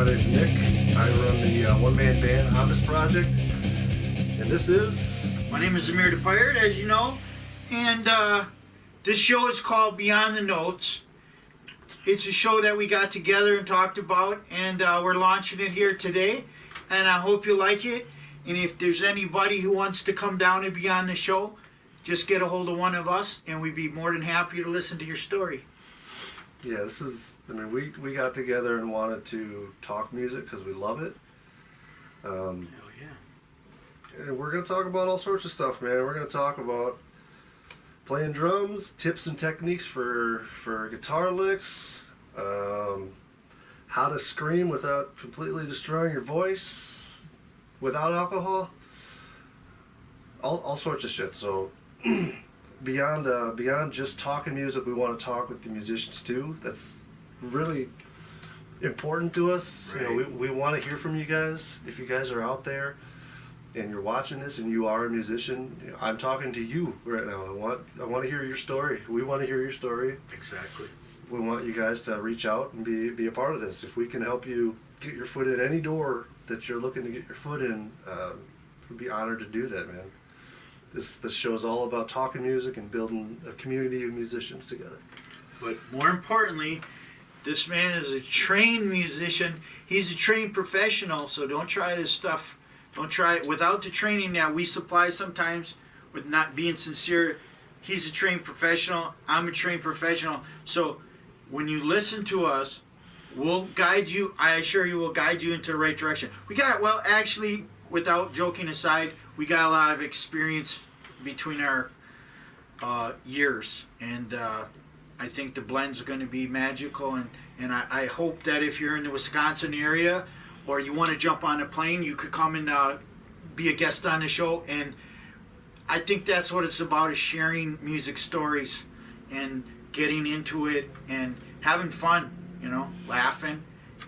my name's Nick. I run the one-man band on this project. And this is... My name is Amir, as you know. And this show is called Beyond the Notes. It's a show that we got together and talked about. And we're launching it here today. And I hope you like it. And if there's anybody who wants to come down and be on the show, just get a hold of one of us. And we'd be more than happy to listen to your story. Yeah, this is, we got together and wanted to talk music because we love it. Hell yeah. And we're going to talk about all sorts of stuff, man. We're going to talk about playing drums, tips and techniques for guitar licks, how to scream without completely destroying your voice, without alcohol, all sorts of shit. So... Beyond just talking music, we want to talk with the musicians too. That's really important to us. Right. You know, we want to hear from you guys. If you guys are out there and you're watching this and you are a musician, you know, I'm talking to you right now. I want to hear your story. We want to hear your story. Exactly. We want you guys to reach out and be a part of this. If we can help you get your foot in any door that you're looking to get your foot in, we'd be honored to do that, man. This show is all about talking music and building a community of musicians together. But more importantly, this man is a trained musician. He's a trained professional, so don't try this stuff. Don't try it without the training that we supply sometimes with not being sincere. He's a trained professional. I'm a trained professional. So when you listen to us, we'll guide you. I assure you we'll guide you into the right direction. Actually, without joking aside, we got a lot of experience between our years, and I think the blends are going to be magical, and I hope that if you're in the Wisconsin area or you want to jump on a plane, you could come and be a guest on the show. And I think that's what it's about, is sharing music stories and getting into it and having fun, laughing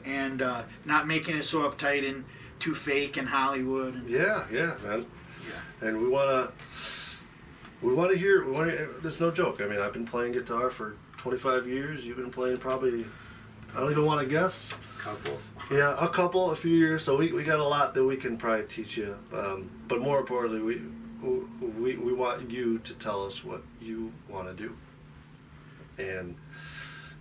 and not making it so uptight and too fake in Hollywood. And yeah, man. Yeah. And we want to hear. There's no joke. I mean, I've been playing guitar for 25 years. You've been playing probably, I don't even want to guess. Couple. Yeah, a few years. So we got a lot that we can probably teach you. But more importantly, we want you to tell us what you want to do. And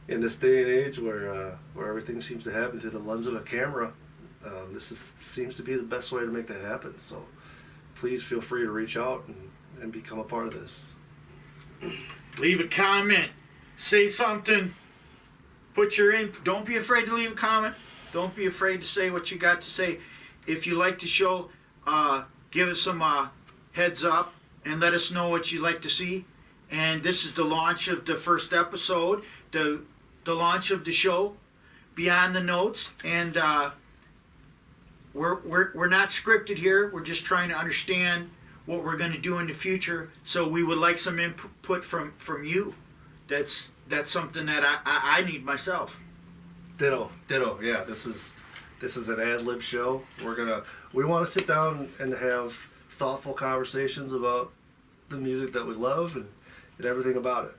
in this day and age where everything seems to happen through the lens of a camera, seems to be the best way to make that happen. So please feel free to reach out and become a part of this. Leave a comment. Say something. Put your in. Don't be afraid to leave a comment. Don't be afraid to say what you got to say. If you like the show, give us some heads up and let us know what you'd like to see. And this is the launch of the first episode, the launch of the show, Beyond the Notes. And we're not scripted here. We're just trying to understand what we're going to do in the future. So we would like some input from you. That's something that I need myself. Ditto. Yeah, this is an ad-lib show. We want to sit down and have thoughtful conversations about the music that we love and everything about it.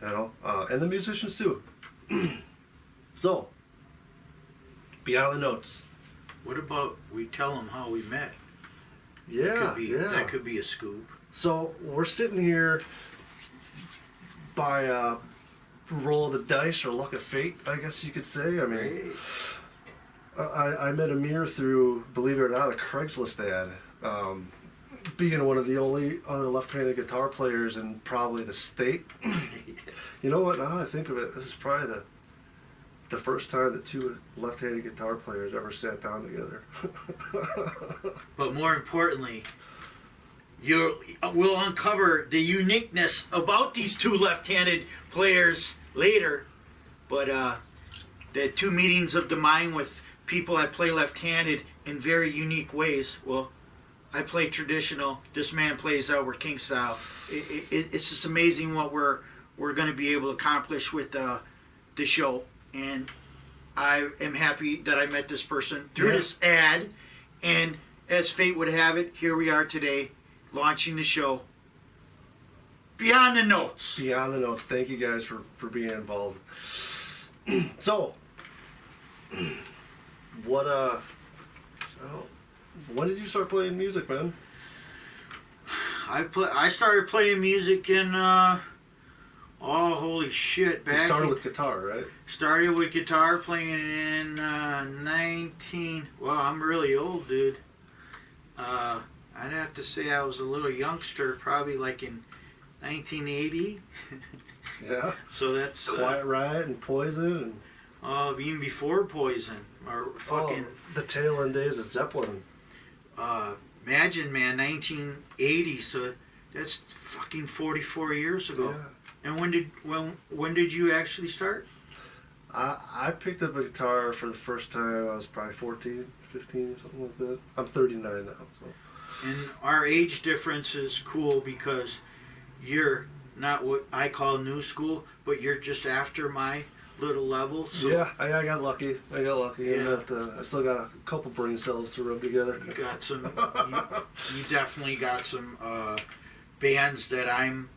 And the musicians too. So, Beyond the Notes. What about we tell them how we met? Yeah. That could be a scoop. So we're sitting here by roll of the dice or luck of fate, I guess you could say. I mean, I met Amir through, believe it or not, a Craigslist ad. Being one of the only other left-handed guitar players in probably the state. You know what? Now I think of it, this is probably the first time that two left-handed guitar players ever sat down together. But more importantly, we'll uncover the uniqueness about these two left-handed players later. But the two meetings of the mind with people that play left-handed in very unique ways. Well, I play traditional. This man plays Albert King style. It's just amazing what we're going to be able to accomplish with the show. And I am happy that I met this person through this ad. And as fate would have it, here we are today, launching the show. Beyond the Notes. Beyond the Notes. Thank you guys for being involved. So, What so, when did you start playing music, man? I started playing music in oh holy shit! You started with guitar, right? Started with guitar playing in 19. Well, I'm really old, dude. I'd have to say I was a little youngster, probably like in 1980. Yeah. So that's Quiet Riot and Poison and even before Poison or fucking the tail end days of Zeppelin. imagine, man, 1980. So that's fucking 44 years ago. Yeah. And when did you actually start? I picked up a guitar for the first time. I was probably 14, 15, something like that. I'm 39 now. So. And our age difference is cool because you're not what I call new school, but you're just after my little level. So Yeah, I got lucky. I Yeah. in that I still got a couple brain cells to rub together. you got some. You definitely got some bands that I'm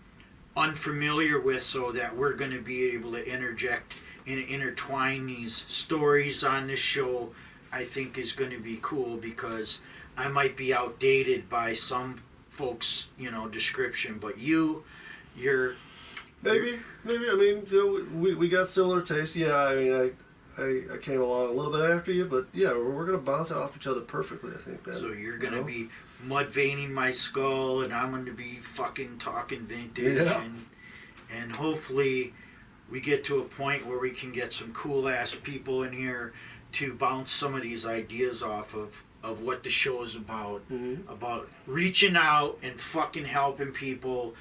unfamiliar with, so that we're going to be able to interject and intertwine these stories on this show. I think is going to be cool because I might be outdated by some folks, description, but you're Maybe. I mean, we got similar tastes. Yeah, I mean, I came along a little bit after you, but yeah, we're gonna bounce off each other perfectly. I think. So you're gonna be mud veining my skull, and I'm gonna be fucking talking vintage, Yeah. and hopefully we get to a point where we can get some cool ass people in here to bounce some of these ideas off of what the show is about. Mm-hmm. About reaching out and fucking helping people,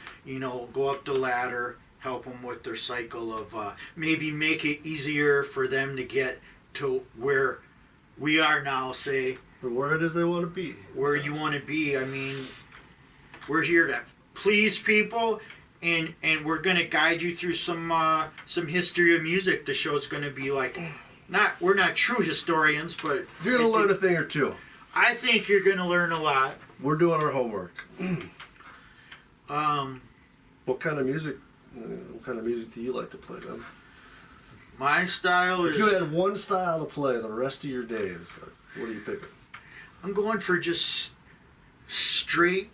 go up the ladder, help them with their cycle of maybe make it easier for them to get to where we are now, say, Or where it is they want to be. where you want to be. I mean, we're here to please people, and we're going to guide you through some history of music. The show's going to be like, we're not true historians, but You're gonna learn a thing or two. I think you're going to learn a lot. We're doing our homework. Um, What kind of music? What kind of music do you like to play, man? my style If is. you had one style to play the rest of your days, what are you picking? I'm going for just straight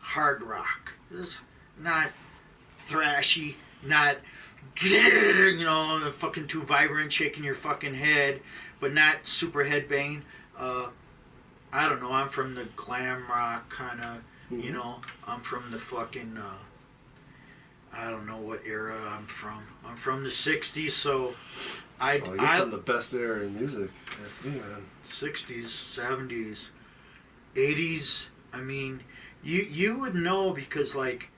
hard rock. It's not thrashy, not fucking too vibrant, shaking your fucking head, but not super headbang. I don't know. I'm from the glam rock kind of. I'm from the fucking. I don't know what era I'm from. I'm from the '60s, so You're from the best era in music. That's me, man. '60s, '70s, '80s. I mean, you would know because like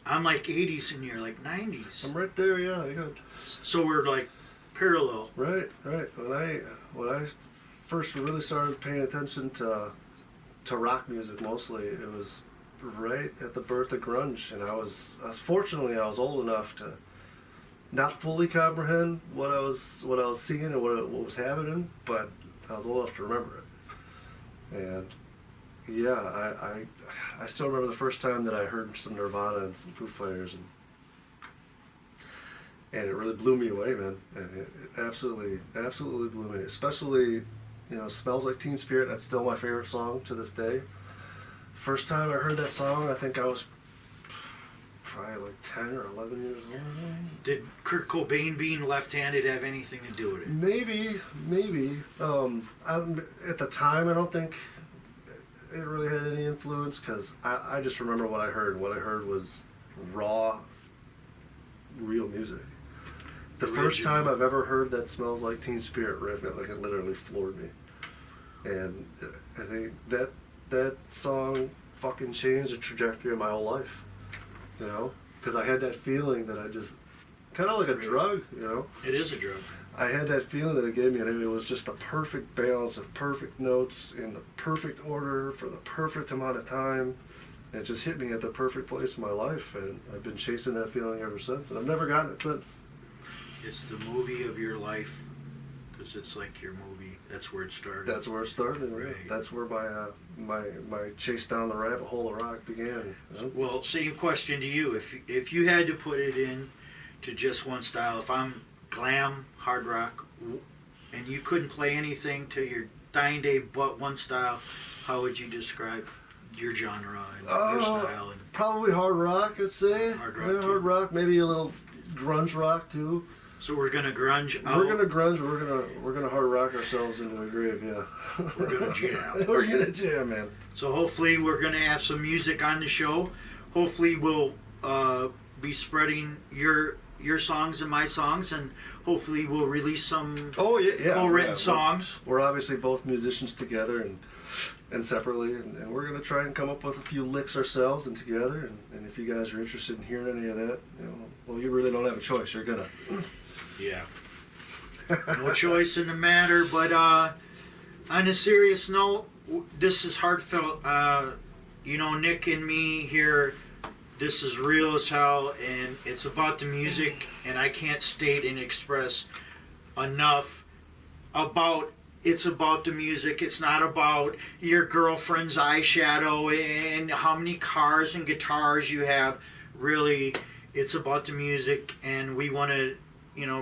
I'm like '80s and you're like '90s. I'm right there, yeah. So we're like parallel. Right. When I first really started paying attention to rock music, mostly it was right at the birth of grunge, and I was fortunately I was old enough to not fully comprehend what I was seeing and what was happening, but I was old enough to remember it. And yeah, I still remember the first time that I heard some Nirvana and some Foo Fighters, and it really blew me away, man. And it absolutely blew me. Especially, "Smells Like Teen Spirit." That's still my favorite song to this day. First time I heard that song, I think I was probably like 10 or 11 years old. Did Kurt Cobain being left-handed have anything to do with it? Maybe. At the time, I don't think it really had any influence because I just remember what I heard. What I heard was raw, real music. The first time I've ever heard that "Smells Like Teen Spirit" riff, it literally floored me. And I think that song fucking changed the trajectory of my whole life. Because I had that feeling that I just kind of like a drug. It is a drug. I had that feeling that it gave me, and it was just the perfect balance of perfect notes in the perfect order for the perfect amount of time. And it just hit me at the perfect place in my life, and I've been chasing that feeling ever since, and I've never gotten it since. It's the movie of your life, because it's like your movie. That's where it started. That's where it started. Right. That's where my chase down the rabbit hole of rock began. Well, same question to you. If you had to put it in to just one style, if I'm glam, hard rock, and you couldn't play anything to your dying day but one style, how would you describe your genre and your style? And probably hard rock, I'd say. Hard rock, Yeah, hard rock, maybe a little grunge rock too. so we're gonna grunge out. We're gonna grunge. We're gonna hard rock ourselves into a grave. Yeah. We're gonna jam. We're gonna jam, man. So hopefully we're gonna have some music on the show. Hopefully we'll be spreading your songs and my songs, and hopefully we'll release some Oh yeah. co-written songs. We're obviously both musicians together and separately, and we're gonna try and come up with a few licks ourselves and together. And if you guys are interested in hearing any of that, well, you really don't have a choice. You're gonna. Yeah. No choice in the matter, but on a serious note, this is heartfelt. Nick and me here, this is real as hell, and it's about the music, and I can't state and express enough about it's about the music. It's not about your girlfriend's eyeshadow and how many cars and guitars you have. Really, it's about the music, and we want to,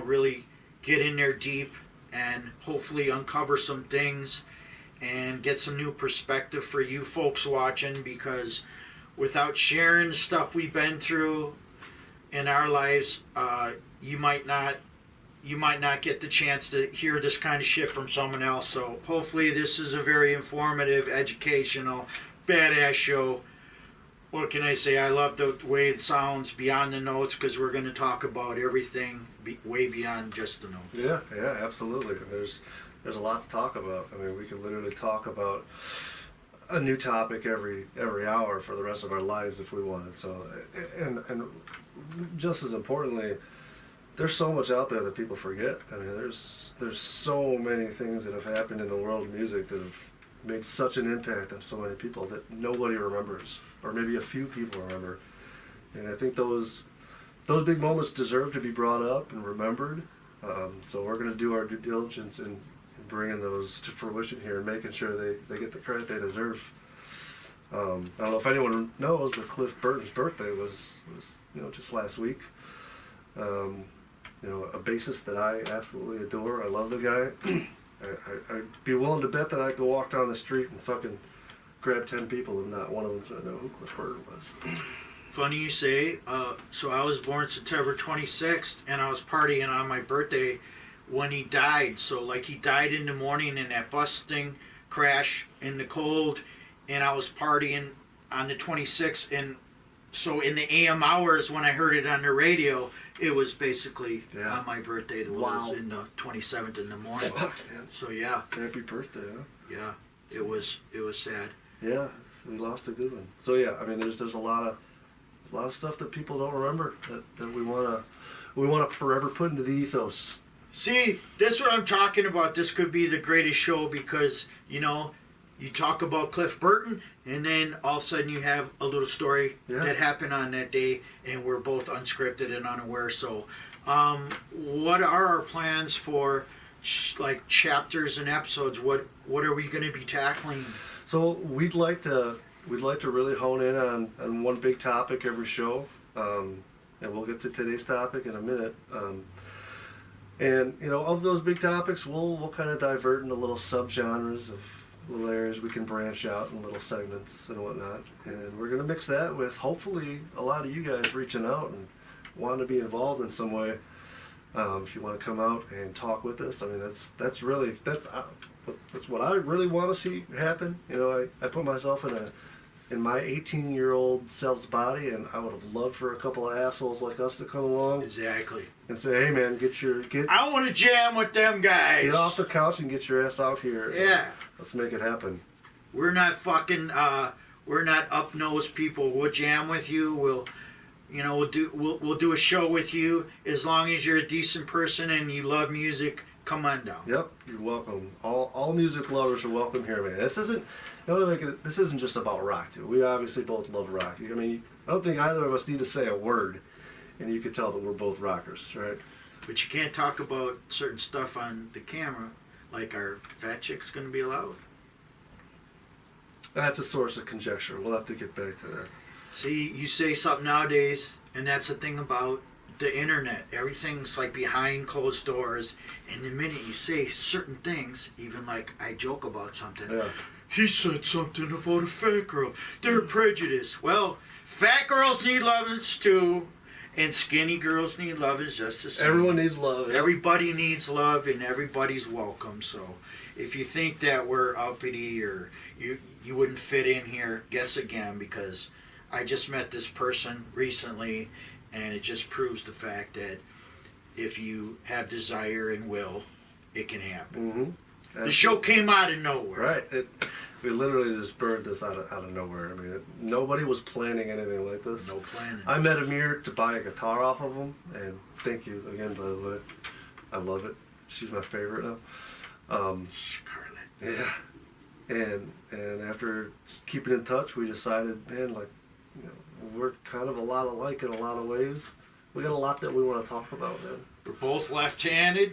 really get in there deep and hopefully uncover some things and get some new perspective for you folks watching, because without sharing the stuff we've been through in our lives, you might not get the chance to hear this kind of shit from someone else. So hopefully this is a very informative, educational, badass show. What can I say? I love the way it sounds beyond the notes, because we're going to talk about everything way beyond just the notes. Yeah, absolutely. There's a lot to talk about. I mean, we could literally talk about a new topic every hour for the rest of our lives if we wanted. So, and just as importantly, there's so much out there that people forget. I mean, there's so many things that have happened in the world of music that have made such an impact on so many people that nobody remembers, or maybe a few people remember. And I think those big moments deserve to be brought up and remembered. So we're going to do our due diligence in bringing those to fruition here and making sure they get the credit they deserve. I don't know if anyone knows, but Cliff Burton's birthday was just last week. A bassist that I absolutely adore. I love the guy. I'd be willing to bet that I could walk down the street and fucking grab 10 people and not one of them's going to know who Cliff Burton was. Funny you say. So I was born September 26th, and I was partying on my birthday when he died. So he died in the morning in that bus thing crash in the cold, and I was partying on the 26th, and so in the AM hours when I heard it on the radio, it was basically on my birthday. It was in the 27th in the morning. Fuck, man. So yeah. Happy birthday, huh? Yeah. It was sad. Yeah, we lost a good one. So yeah, I mean, there's a lot of stuff that people don't remember that we wanna forever put into the ethos. See, this is what I'm talking about. This could be the greatest show, because you talk about Cliff Burton, and then all of a sudden you have a little story that happened on that day, and we're both unscripted and unaware. So, what are our plans for chapters and episodes? What are we going to be tackling? So we'd like to really hone in on one big topic every show, and we'll get to today's topic in a minute. And of those big topics, we'll kind of divert into little subgenres of little areas we can branch out in little segments and whatnot. And we're going to mix that with hopefully a lot of you guys reaching out and wanting to be involved in some way. If you want to come out and talk with us, I mean that's what I really want to see happen. I put myself in my 18-year-old self's body, and I would have loved for a couple of assholes like us to come along. Exactly. And say, hey man, I want to jam with them guys. Get off the couch and get your ass out here. Yeah. Let's make it happen. We're not fucking we're not up-nosed people. We'll jam with you. We'll do a show with you, as long as you're a decent person and you love music. Come on down. Yep, you're welcome. All music lovers are welcome here, man. This isn't just about rock, too. We obviously both love rock. I mean, I don't think either of us need to say a word, and you can tell that we're both rockers, right? But you can't talk about certain stuff on the camera, like our fat chick's going to be allowed. That's a source of conjecture. We'll have to get back to that. See, you say something nowadays, and that's the thing about the internet. Everything's like behind closed doors, and the minute you say certain things, even like I joke about something, Yeah. he said something about a fat girl. They're prejudiced. Well, fat girls need lovins too, and skinny girls need lovins just the same. Everyone needs love. Everybody needs love, and everybody's welcome. So, if you think that we're uppity or you wouldn't fit in here, guess again, because I just met this person recently, and it just proves the fact that if you have desire and will, it can happen. Mm-hmm. The show came out of nowhere. Right. We literally just birthed this out of nowhere. I mean, nobody was planning anything like this. No planning. I met Amir to buy a guitar off of him, and thank you again, by the way. I love it. She's my favorite now. Scarlet. Yeah. And after keeping in touch, we decided, man, like, you know, we're kind of a lot alike in a lot of ways. We got a lot that we want to talk about, man. We're both left-handed.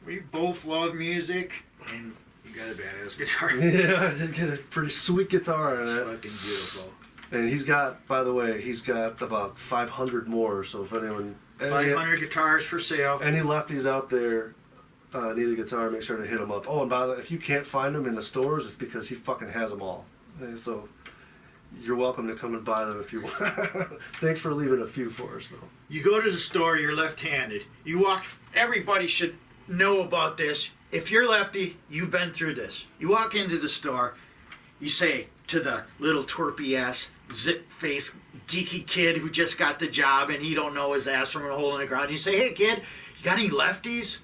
We both love music, and you got a badass guitar. Yeah, I did get a pretty sweet guitar in It's it. fucking beautiful. And he's got, by the way, he's got about 500 more. So if anyone, 500 guitars for sale. any lefties out there need a guitar, make sure to hit him up. Oh, and by the way, if you can't find them in the stores, it's because he fucking has them all. And so you're welcome to come and buy them if you want. Thanks for leaving a few for us, though. You go to the store, you're left-handed. You walk, everybody should know about this. If you're lefty, you've been through this. You walk into the store, you say to the little twerpy-ass, zip-faced, geeky kid who just got the job and he don't know his ass from a hole in the ground, you say, hey kid, you got any lefties?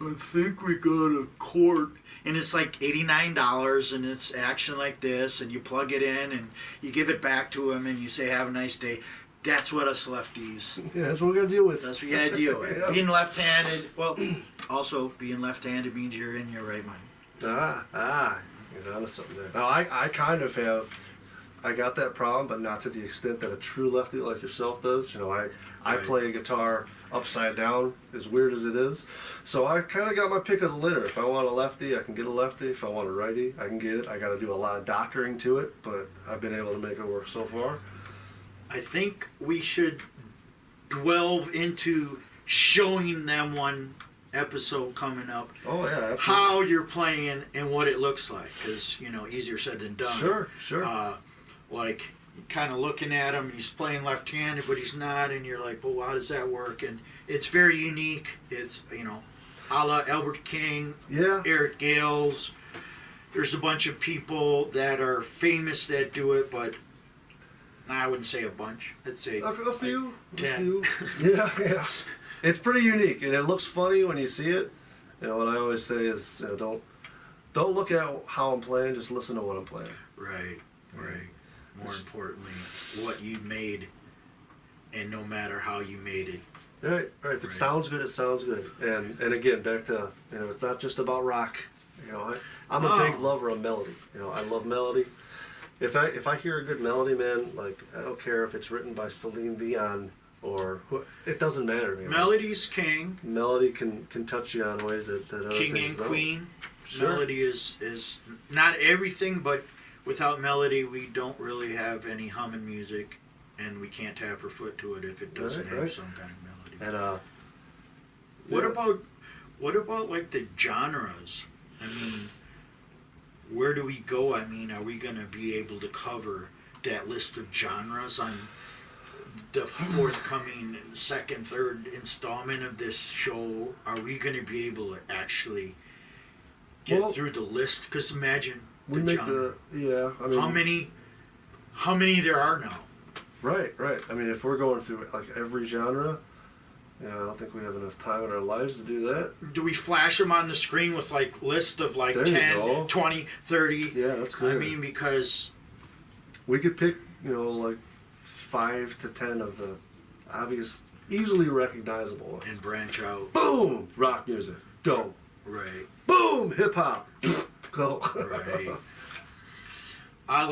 I think we got a quart. And it's like $89 and it's action like this, and you plug it in and you give it back to him and you say, have a nice day. That's what us lefties. Yeah, that's what we're going to deal with. That's what you gotta deal with. Yeah. Being left-handed, well, also being left-handed means you're in your right mind. He's onto something there. Now, I kind of have, I got that problem, but not to the extent that a true lefty like yourself does. You know, I Right. play a guitar upside down, as weird as it is. So I kind of got my pick of the litter. If I want a lefty, I can get a lefty. If I want a righty, I can get it. I got to do a lot of doctoring to it, but I've been able to make it work so far. I think we should delve into showing them one episode coming up Oh, yeah, absolutely. how you're playing and what it looks like, because easier said than done. Sure. Like kind of looking at him, he's playing left-handed, but he's not, and you're like, well, how does that work? And it's very unique. It's a la Albert King, Yeah. Eric Gales. There's a bunch of people that are famous that do it, but I wouldn't say a bunch. I'd say A few. like 10. A few. Yeah. It's pretty unique, and it looks funny when you see it. What I always say is, don't look at how I'm playing, just listen to what I'm playing. Right. More importantly, what you made, and no matter how you made it. Right. If it sounds good, it sounds good. And again, back to, it's not just about rock. I'm a big lover of melody. I love melody. If I hear a good melody, man, like, I don't care if it's written by Celine Dion or it doesn't matter to me. Melody's king. Melody can touch you on ways that other King things and don't. queen. Sure. Melody is not everything, but without melody, we don't really have any humming music, and we can't tap our foot to it if it doesn't have Right. some kind of melody. And What about like the genres? I mean, where do we go? I mean, are we going to be able to cover that list of genres on the forthcoming second, third installment of this show? Are we going to be able to actually get through the list? Because imagine we the make genre. I mean, how many there are now? Right. I mean, if we're going through like every genre, I don't think we have enough time in our lives to do that. Do we flash them on the screen with like list of like There you go. 10, 20, 30? Yeah, that's good. I mean, because We could pick, like 5 to 10 of the obvious, easily recognizable ones. and branch out. Boom! Rock music. Go. Right. Boom! Hip hop. Go. Right. I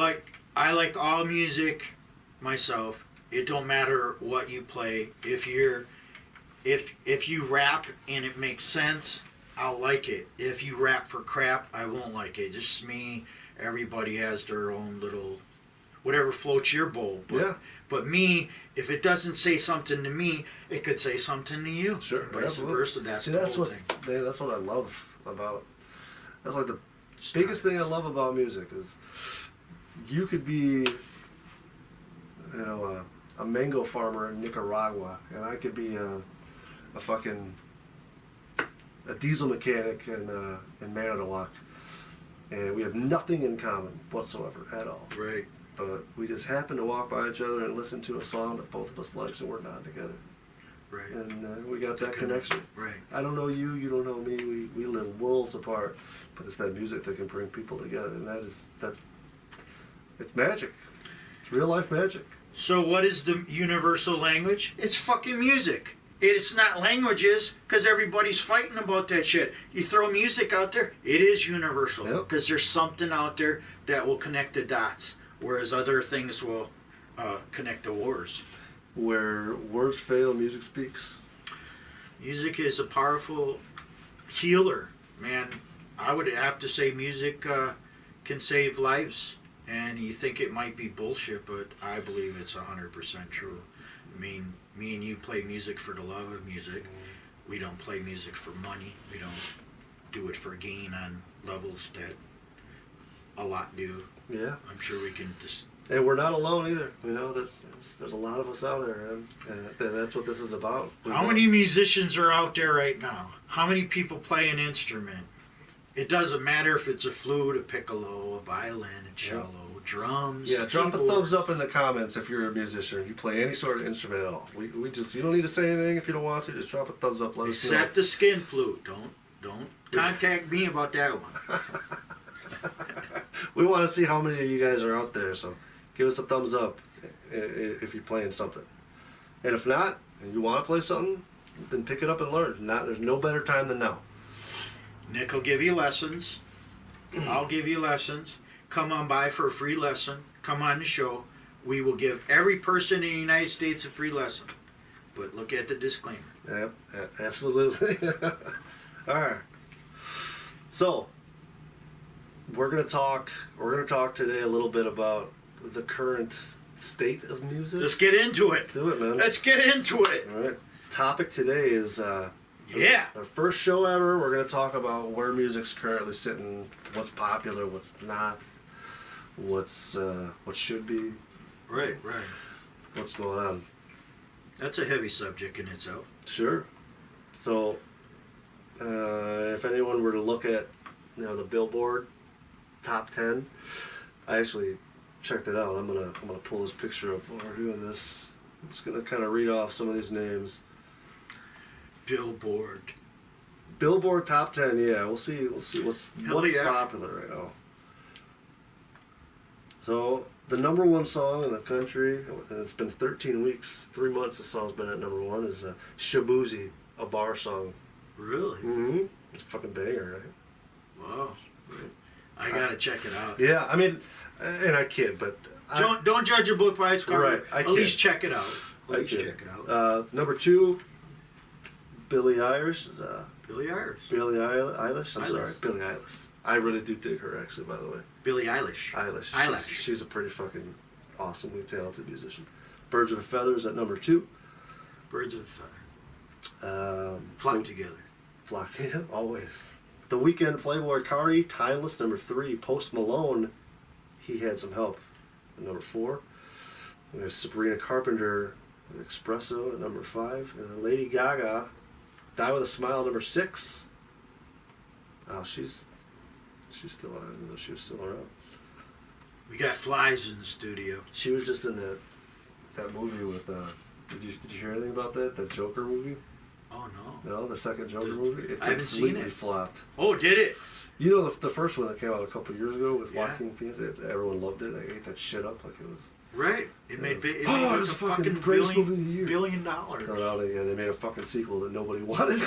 like all music myself. It don't matter what you play. If you rap and it makes sense, I'll like it. If you rap for crap, I won't like it. Just me. Everybody has their own little whatever floats your boat. But, Yeah. But me, if it doesn't say something to me, it could say something to you. Sure. Vice Absolutely. versa. That's See, the that's whole what thing. that's what I love about. That's like the biggest thing I love about music is you could be, a mango farmer in Nicaragua, and I could be a diesel mechanic in Manitowoc, and we have nothing in common whatsoever at all. Right. But we just happen to walk by each other and listen to a song that both of us likes, and we're not together. Right. And we got that connection. Right. I don't know you, you don't know me. We live worlds apart, but it's that music that can bring people together, and it's magic. It's real life magic. So what is the universal language? It's fucking music. It's not languages, because everybody's fighting about that shit. You throw music out there, it is universal, because there's something out there that will connect the dots, whereas other things will connect the wars. Where words fail, music speaks. Music is a powerful healer, man. I would have to say music can save lives. And you think it might be bullshit, but I believe it's 100% true. I mean, me and you play music for the love of music. We don't play music for money. We don't do it for gain on levels that a lot do. Yeah. I'm sure we can just... And we're not alone either. We know that there's a lot of us out there, and that's what this is about. How many musicians are out there right now? How many people play an instrument? It doesn't matter if it's a flute, a piccolo, a violin, a cello, drums. Yeah, drop a keyboard. thumbs up in the comments if you're a musician. You play any sort of instrument at all. We just, you don't need to say anything if you don't want to. Just drop a thumbs up. Let us know. Except the skin flute. Don't contact me about that one. We want to see how many of you guys are out there. So give us a thumbs up if you're playing something. And if not, and you want to play something, then pick it up and learn. There's no better time than now. Nick will give you lessons. I'll give you lessons. Come on by for a free lesson. Come on the show. We will give every person in the United States a free lesson. But look at the disclaimer. Yep, absolutely. All right. So we're gonna talk today a little bit about the current state of music. Let's get into it. Let's do it, man. Let's get into it. All right. Topic today is Yeah. our first show ever. We're gonna talk about where music's currently sitting, what's popular, what's not, what should be, Right. what's going on. That's a heavy subject in itself. Sure. So, if anyone were to look at, the Billboard top 10, I actually checked it out. I'm gonna pull this picture up while we're doing this. I'm just gonna kind of read off some of these names. Billboard. Billboard top 10. Yeah, we'll see what's yeah. popular right now. So the number one song in the country, and it's been 13 weeks, 3 months. The song's been at number one. Is Shabuzi, a bar song. Really? Mm-hmm. It's a fucking banger, right? Wow. I gotta check it out. Yeah, I mean, and I kid, but Don't judge a book by its cover. Right, I At kid. least check it out. At I least kid. check it out. Number two, Billie Eilish is Billie Eilish. Billie Eilish. I'm Eilish. sorry, Billie Eilish. I really do dig her, actually. By the way, Billie Eilish. Eilish. She's a pretty fucking awesomely talented musician. Birds of a Feather is at number two. Birds of a Feather. Flock together. Flock, yeah, always. The Weeknd, Playboy Cardi, Timeless, number three. Post Malone, He Had Some Help, at number four. And there's Sabrina Carpenter with Espresso at number five. And then Lady Gaga, Die With a Smile, number six. Oh, she's still on, even though she was still around. We got flies in the studio. She was just in that movie with, did you hear anything about that? That Joker movie? Oh no. No, the second Joker movie? It I haven't seen completely it. flopped. Oh, did it? You know the first one that came out a couple years ago with Yeah. Joaquin Phoenix? Everyone loved it. They ate that shit up like it was... Right. It made it like was a fucking fucking greatest $1 movie of the year. billion. Yeah, they made a fucking sequel that nobody wanted.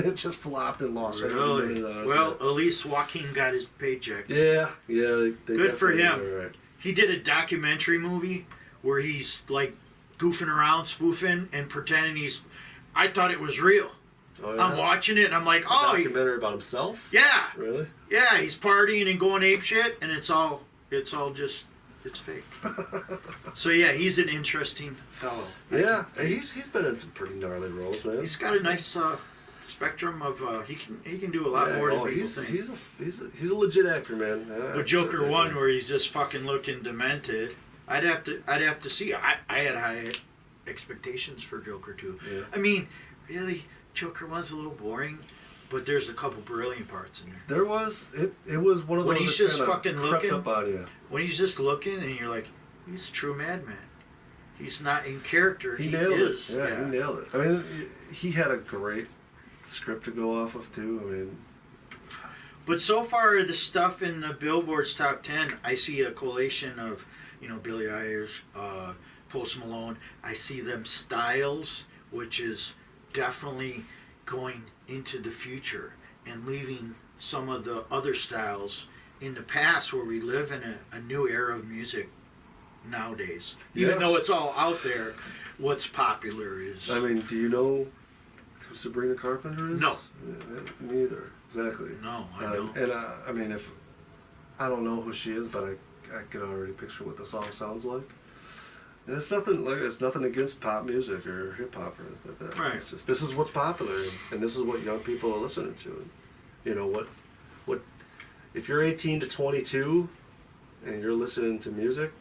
It just flopped and lost. Really? $100 million. Well, at least Joaquin got his paycheck. Yeah. They Good for definitely him. did it right. He did a documentary movie where he's like goofing around, spoofing, and pretending he's... I thought it was real. Oh, yeah? I'm watching it and I'm like, A oh, documentary about himself? yeah. Really? Yeah, he's partying and going ape shit, and it's all just It's fake. So yeah, he's an interesting fellow. Yeah, he's been in some pretty gnarly roles, man. He's got a nice spectrum of he can do a lot more than people think. He's a legit actor, man. But Joker 1, where he's just fucking looking demented, I'd have to see. I had high expectations for Joker 2. Yeah. I mean, really, Joker 1's a little boring, but there's a couple brilliant parts in there. There was it was one of those when he's just fucking looking up on you. When he's just looking and you're like, he's a true madman. He's not in character. He nailed is. it. Yeah, he nailed it. I mean, he had a great script to go off of too. I mean, but so far the stuff in the Billboard's top 10, I see a collation of, Billie Eilish, Post Malone. I see them styles, which is definitely going into the future and leaving some of the other styles in the past, where we live in a new era of music nowadays. Even though it's all out there, what's popular is... I mean, do you know who Sabrina Carpenter is? No. Me either. Exactly. No, I don't. And I mean, if I don't know who she is, but I can already picture what the song sounds like. And it's nothing against pop music or hip hop or anything like that. Right. It's just, this is what's popular, and this is what young people are listening to. And you know what if you're 18 to 22 and you're listening to music,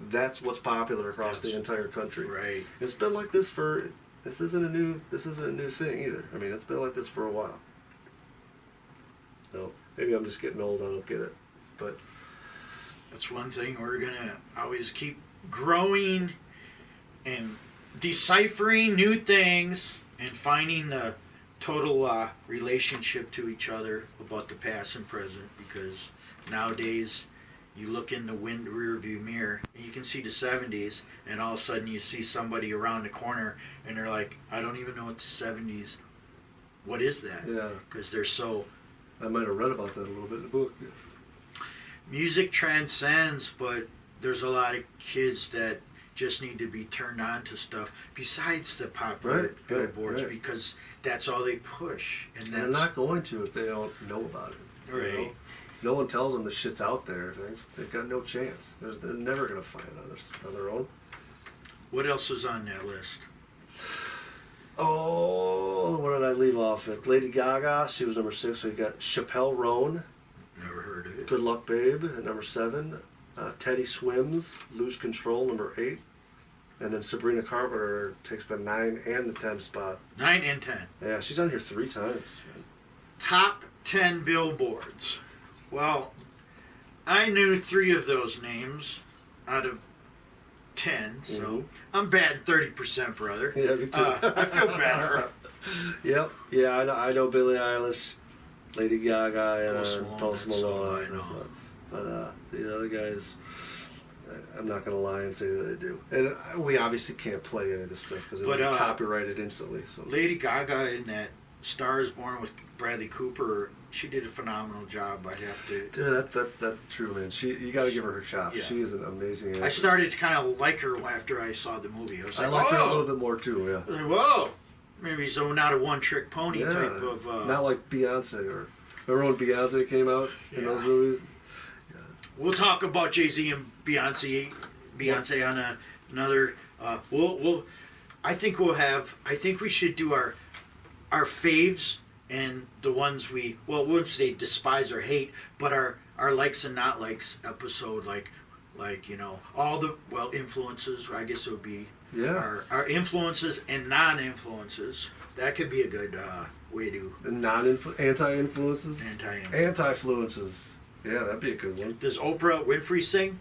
that's what's popular across the entire country. Right. It's been like this for. This isn't a new thing either. I mean, it's been like this for a while. So maybe I'm just getting old. I don't get it, but that's one thing we're gonna always keep growing and deciphering new things and finding the total relationship to each other about the past and present, because nowadays you look in the rear view mirror and you can see the 70s, and all of a sudden you see somebody around the corner and they're like, I don't even know what the 70s, what is that? yeah, Because they're so... I might have read about that a little bit in the book. Music transcends, but there's a lot of kids that just need to be turned on to stuff besides the popular billboards, right. because that's all they push, and They're not going to if they don't know about it. Right. You know? If no one tells them the shit's out there, they've got no chance. They're never going to find it on their own. What else is on that list? Oh, what did I leave off with? Lady Gaga, she was number 6. So you got Chappelle Roan, Never heard of it. Good Luck Babe, at number 7. Teddy Swims, Lose Control, number 8. And then Sabrina Carpenter takes the 9 and the 10 spot. 9 and 10. Yeah, she's on here 3 times. Man. Top 10 billboards. Well, I knew 3 of those names out of 10, so I'm batting 30%, brother. Yeah, me too. I feel better. Yep. Yeah, I know Billie Eilish, Lady Gaga, and Post Malone. I know. But the other guys, I'm not going to lie and say that I do. And we obviously can't play any of this stuff because it'll be copyrighted instantly. So. Lady Gaga in that Star is Born with Bradley Cooper, she did a phenomenal job. I'd have to... Dude, that's true, man. You got to give her chops. Yeah. She is an amazing actress. I started to kind of like her after I saw the movie. I was like, like her a little bit more too, yeah. I was like, whoa! Maybe so not a one-trick pony type of... Not like Beyonce. Remember when Beyonce came out in those movies? We'll talk about Jay-Z and Beyonce on another... I think we should do our faves and the ones we wouldn't say despise or hate, but our likes and not likes episode, like all the influences. I guess it would be our influences and non-influences. That could be a good way to anti-influences. Anti-influences. Yeah, that'd be a good one. Does Oprah Winfrey sing?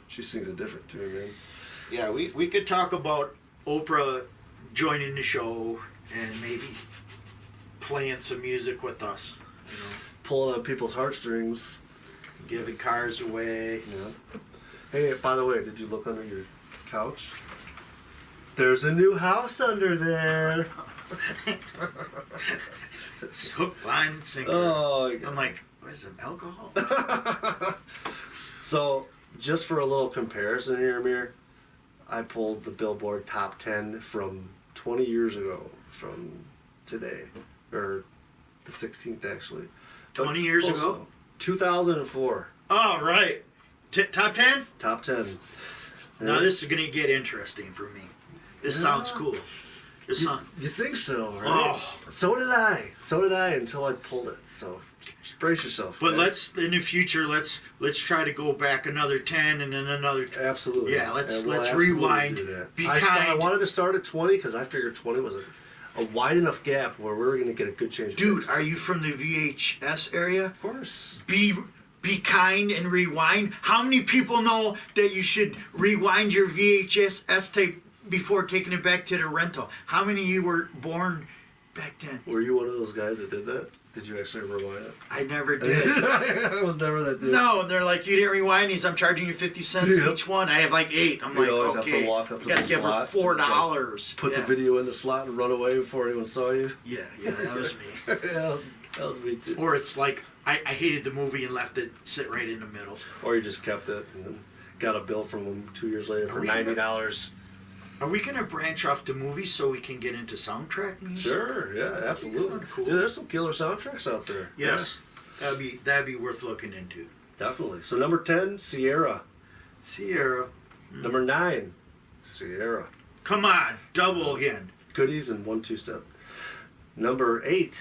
She sings a different tune, man. Yeah, we could talk about Oprah joining the show and maybe playing some music with us. Pulling on people's heartstrings. Giving cars away. Yeah. Hey, by the way, did you look under your couch? There's a new house under there. Hook, line, and sinker. Oh, I'm like, what is it, alcohol? So, just for a little comparison here, Amir, I pulled the Billboard Top 10 from 20 years ago, from today, or the 16th actually. 20 years ago? 2004. Oh, right. Top 10? Top 10. Now this is going to get interesting for me. This sounds cool. You think so, right? Oh. So did I until I pulled it. So just brace yourself. But man. let's in the future let's try to go back another 10 and then another 10. Absolutely. Yeah, let's absolutely rewind. do that. Be I kind. wanted to start at 20 because I figured 20 was a wide enough gap where we were going to get a good change. Dude, are you from the VHS area? Of course. Be kind and rewind. How many people know that you should rewind your VHS tape before taking it back to the rental? How many of you were born back then? Were you one of those guys that did that? Did you actually rewind it? I never did. I was never that dude. No, and they're like, you didn't rewind these. I'm charging you 50 cents each one. I have like 8. I'm You like, always have to okay, walk up to gotta the give slot her $4. and just, put the video in the slot and run away before anyone saw you. Yeah, that was me. Yeah, that was me too. Or it's like I hated the movie and left it sit right in the middle. Or you just kept it and then got a bill from them 2 years later for we $90. Are we gonna branch off to movies so we can get into soundtrack music? Sure, yeah, absolutely. Cool. Dude, there's some killer soundtracks out there. Yes, that'd be worth looking into. Yeah, definitely. So number 10, Sierra. Sierra. Number 9, Sierra. Come on, double again. Goodies and 1-2 step. Number 8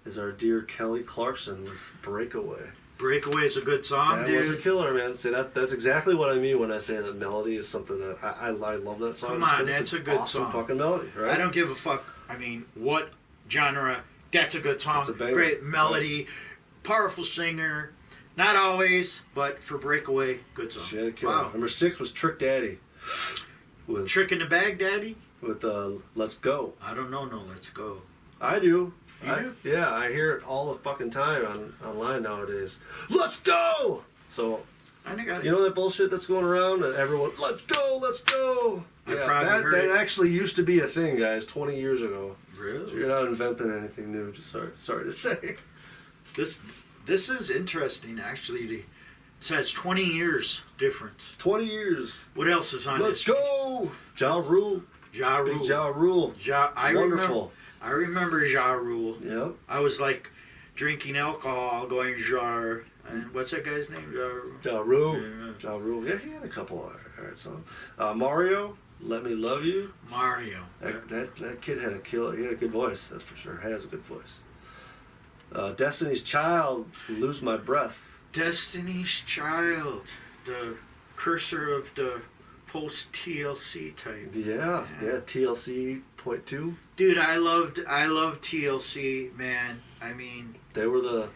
is our dear Kelly Clarkson with Breakaway. Breakaway is a good song, That dude. was a killer, man. See, that's exactly what I mean when I say that melody is something that I love that song. Come just on, 'cause it's that's an a good awesome song. fucking melody, right? I don't give a fuck. I mean, what genre? That's a good song. It's a banger. Great melody, powerful singer. Not always, but for Breakaway, good song. She had a killer. Wow. Number 6 was Trick Daddy with Trick in the Bag, Daddy? Let's Go. I don't know. No, let's go. I do. You do? Yeah, I hear it all the fucking time online nowadays. Let's go! So, I got it. you know that bullshit that's going around and everyone, let's go, let's go! I Yeah, probably heard that it. actually used to be a thing, guys, 20 years ago. Really? So you're not inventing anything new, just sorry to say. This is interesting, actually. It says 20 years difference. 20 years. What else is on Let's this? go! Ja Rule. Ja Big Rule. Ja Rule. Wonderful. I remember Ja Rule. Yep. I was like drinking alcohol, going jar. And what's that guy's name? Ja Rule. Yeah. Ja Rule. Yeah, he had a couple of alright songs. Mario, Let Me Love You. Mario. That kid had he had a good voice, that's for sure. Has a good voice. Destiny's Child, Lose My Breath. Destiny's Child. The cursor of the post TLC type. Yeah, TLC .2. Dude, I loved TLC, man. I mean, They were the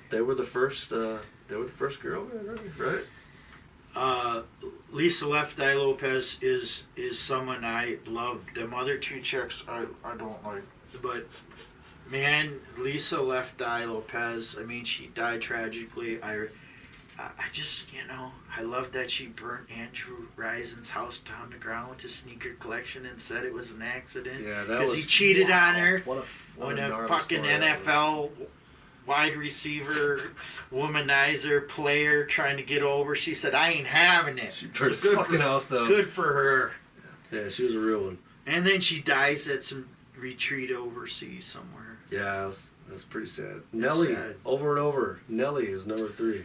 first girl band, right? Lisa Left Eye Lopez is someone I love. Them other two chicks I don't like. But man, Lisa Left Eye Lopez, I mean, she died tragically. I just, I love that she burnt Andrew Rison's house down the ground with his sneaker collection and said it was an accident. Yeah, that because was he cheated on her. What When a a gnarly fucking story that NFL wide receiver, womanizer player trying to get over, she said, I ain't having it. She burned his good fucking for, house down. Good for her. Yeah, she was a real one. And then she dies at some retreat overseas somewhere. Yeah, that's pretty sad. Nelly, sad. over and over. Nelly is number 3.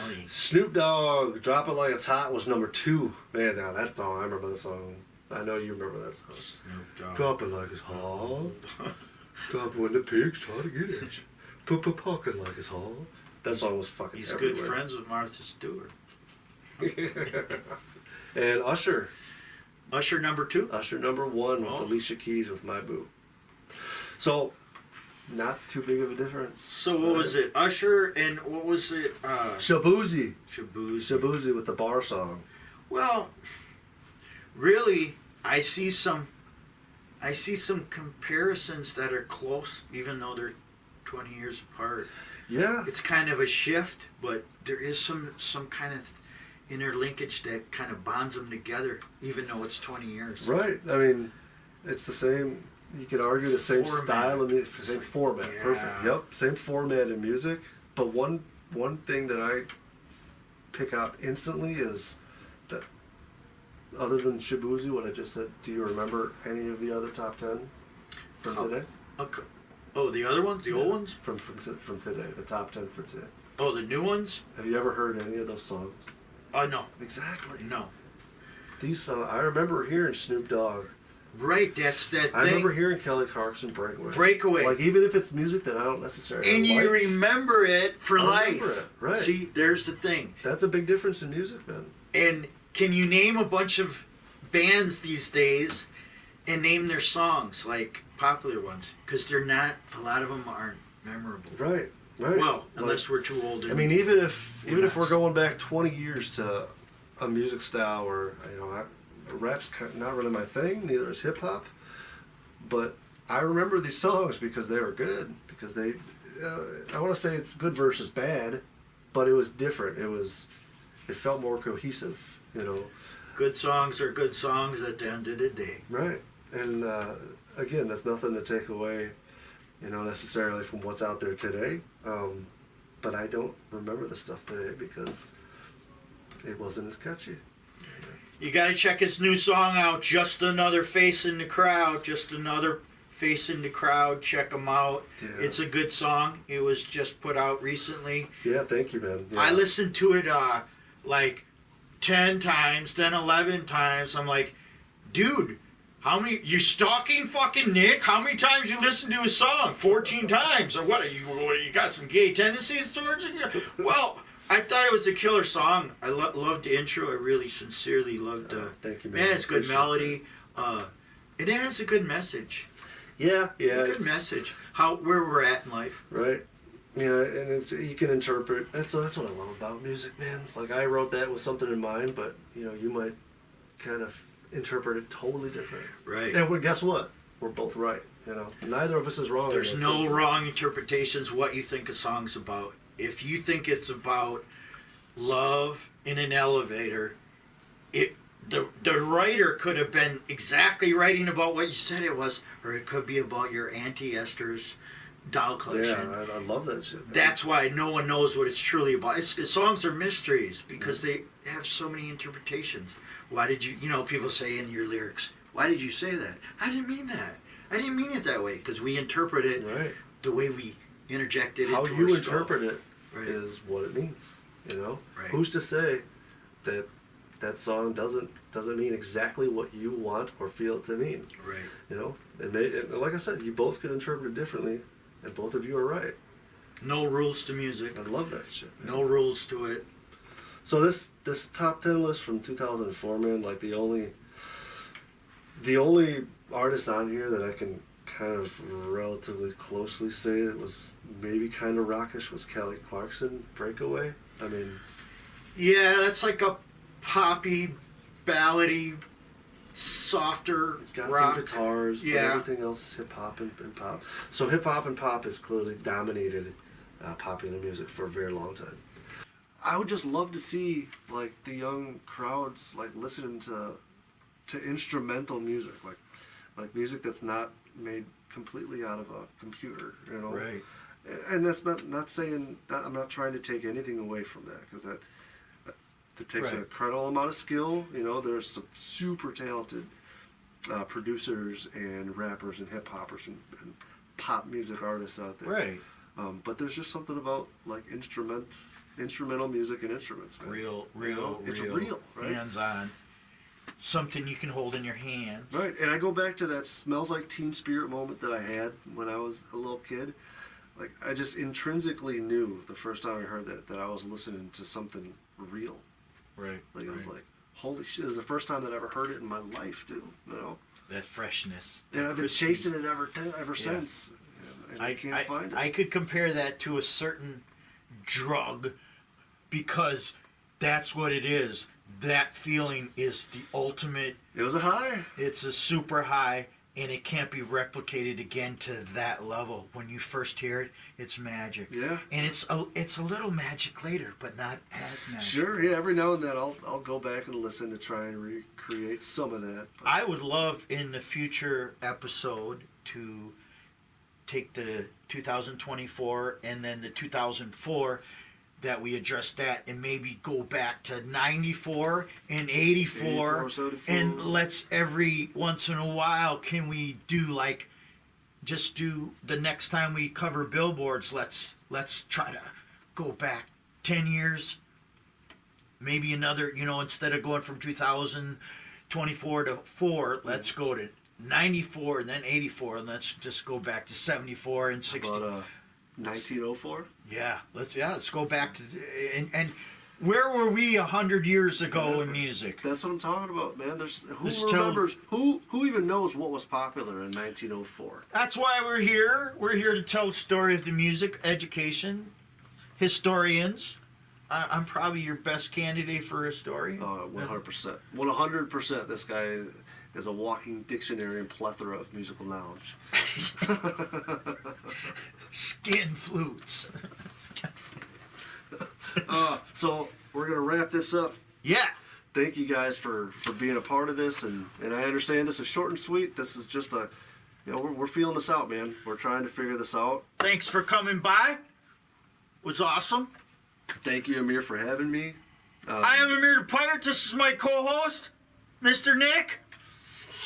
Nelly. Snoop Dogg, Drop It Like It's Hot was number 2. Man, now that song, I remember that song. I know you remember that song. Snoop Dogg. Drop it like it's hot. Drop it when the pigs try to get at you. Pocket like it's hot. That song was fucking He's everywhere. good friends with Martha Stewart. And Usher. Usher number 2. Usher number 1 with Oh. Alicia Keys with My Boo. So, not too big of a difference. So what was it? Usher and what was it? Shabuzi. Shabuzi. Shabuzi with the bar song. Well, really, I see some comparisons that are close, even though they're 20 years apart. Yeah. It's kind of a shift, but there is some kind of inner linkage that kind of bonds them together, even though it's 20 years. Right. I mean, it's the same. You could argue the same Format. style of music, same format. Yeah. Perfect. Yep. Same format in music. But one thing that I pick out instantly is that, other than Shabuzi, what I just said, do you remember any of the other top 10 from today? Oh, the other ones? The old ones? From today, the top 10 for today. Oh, the new ones? Have you ever heard any of those songs? Oh, no. Exactly. No. These songs, I remember hearing Snoop Dogg. Right, that's that I thing. remember hearing Kelly Clarkson Breakaway. Breakaway. Like, even if it's music that I don't necessarily And you like, remember it for I life. remember it, right. See, there's the thing. That's a big difference in music, man. And can you name a bunch of bands these days and name their songs, like popular ones? Because they're not, a lot of them aren't memorable. Right, right. Well, unless we're too old. I mean, even if we're nuts. going back 20 years to a music style where, rap's not really my thing, neither is hip hop, but I remember these songs because they were good. Because they, I want to say it's good versus bad, but it was different. It felt more cohesive, Good songs are good songs at the end of the day. Right, and again, that's nothing to take away, necessarily from what's out there today. But I don't remember the stuff today because it wasn't as catchy. You got to check his new song out, Just Another Face in the Crowd. Just Another Face in the Crowd. Check him out. Yeah. It's a good song. It was just put out recently. Yeah, thank you, man. Yeah. I listened to it like 10 times, then 11 times. I'm like, dude, how many, you stalking fucking Nick? How many times you listen to his song? 14 times? Or what, you got some gay tendencies towards it? Well, I thought it was a killer song. I loved the intro. I really sincerely loved thank you, man. Man, it's good Appreciate melody. It has a good message. Yeah. Good message. Where we're at in life. Right. Yeah, and you can interpret. That's what I love about music, man. Like, I wrote that with something in mind, but you might kind of interpret it totally different. Right. And guess what? We're both right. Neither of us is wrong. There's no wrong interpretations what you think a song's about. If you think it's about love in an elevator, the writer could have been exactly writing about what you said it was, or it could be about your Auntie Esther's doll collection. Yeah, I love that shit, man. That's why no one knows what it's truly about. Songs are mysteries because they have so many interpretations. Why did you, people say in your lyrics, why did you say that? I didn't mean that. I didn't mean it that way, because we interpret it the way we interject it how into you our interpret skull. it is what it means. Right. Who's to say that song doesn't mean exactly what you want or feel it to mean? Right. And like I said, you both could interpret it differently, and both of you are right. No rules to music. I love that shit, man. No rules to it. So this top 10 list from 2004, man, like the only artist on here that I can kind of relatively closely say that was maybe kind of rockish was Kelly Clarkson, Breakaway. I mean, yeah, that's like a poppy, ballady, softer it's got rock. some guitars, but Yeah. everything else is hip hop and pop. So hip hop and pop has clearly dominated popular music for a very long time. I would just love to see like the young crowds like listening to instrumental music, like music that's not made completely out of a computer, Right. And that's not saying I'm not trying to take anything away from that, because that takes an incredible amount of skill. There's some super talented producers and rappers and hip hoppers and pop music artists out there. Right. But there's just something about like instrumental music and instruments, man. Real, It's real, right? hands-on. Something you can hold in your hand. Right, and I go back to that Smells Like Teen Spirit moment that I had when I was a little kid. Like, I just intrinsically knew the first time I heard that I was listening to something real. Right. Like, it was like, holy shit, it was the first time that I ever heard it in my life, too, That freshness. And I've been chasing it ever since. And I can't find it. I could compare that to a certain drug, because that's what it is. That feeling is the ultimate. It was a high. It's a super high, and it can't be replicated again to that level. When you first hear it, it's magic. Yeah. And it's a little magic later, but not as magic. Sure, yeah. Every now and then I'll go back and listen to try and recreate some of that. But I would love in the future episode to take the 2024 and then the 2004, that we address that, and maybe go back to 94 and 84, 74. and let's every once in a while, can we do just do the next time we cover Billboards, let's try to go back 10 years maybe another, instead of going from 2024 to 4, let's go to 94 and then 84, and let's just go back to 74 and 60. About 1904. Yeah, let's go back to and where were we 100 years ago in music? That's what I'm talking about, man. Who remembers? Who even knows what was popular in 1904? That's why we're here. We're here to tell the story of the music, education, historians. I'm probably your best candidate for historian. 100%. 100%. This guy is a walking dictionary and plethora of musical knowledge. Skin flutes. So we're gonna wrap this up. Yeah. Thank you guys for being a part of this, and I understand this is short and sweet. This is just we're feeling this out, man. We're trying to figure this out. Thanks for coming by. It was awesome. Thank you, Amir, for having me. I am Amir the Pirate. This is my co-host, Mr. Nick.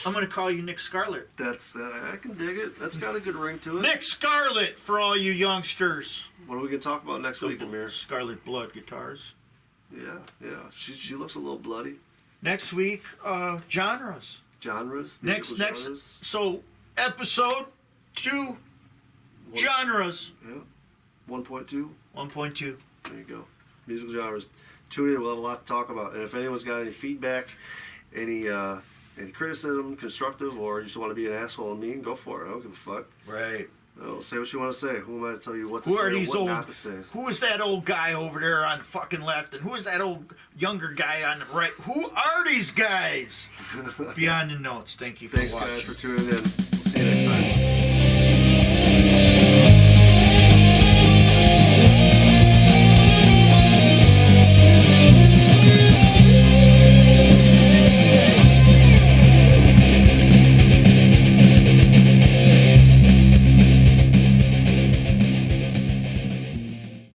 I'm going to call you Nick Scarlett. That's I can dig it. That's got a good ring to it. Nick Scarlett for all you youngsters. What are we going to talk about next week, Amir? Scarlet Blood guitars. Yeah. She looks a little bloody. Next week, genres. Genres. Next. Genres. So episode 2, genres. Yeah. 1.2. 1.2. There you go. Musical genres. Tune in. We'll have a lot to talk about. And if anyone's got any feedback, any criticism, constructive, or you just want to be an asshole and mean, go for it. I don't give a fuck. Right. Say what you want to say. Who am I to tell you what to Who say are or these what old? not to say? Who is that old guy over there on the fucking left, and who is that old younger guy on the right? Who are these guys? Beyond the notes. Thank you for Thanks, watching. guys, for tuning in. We'll see you next time.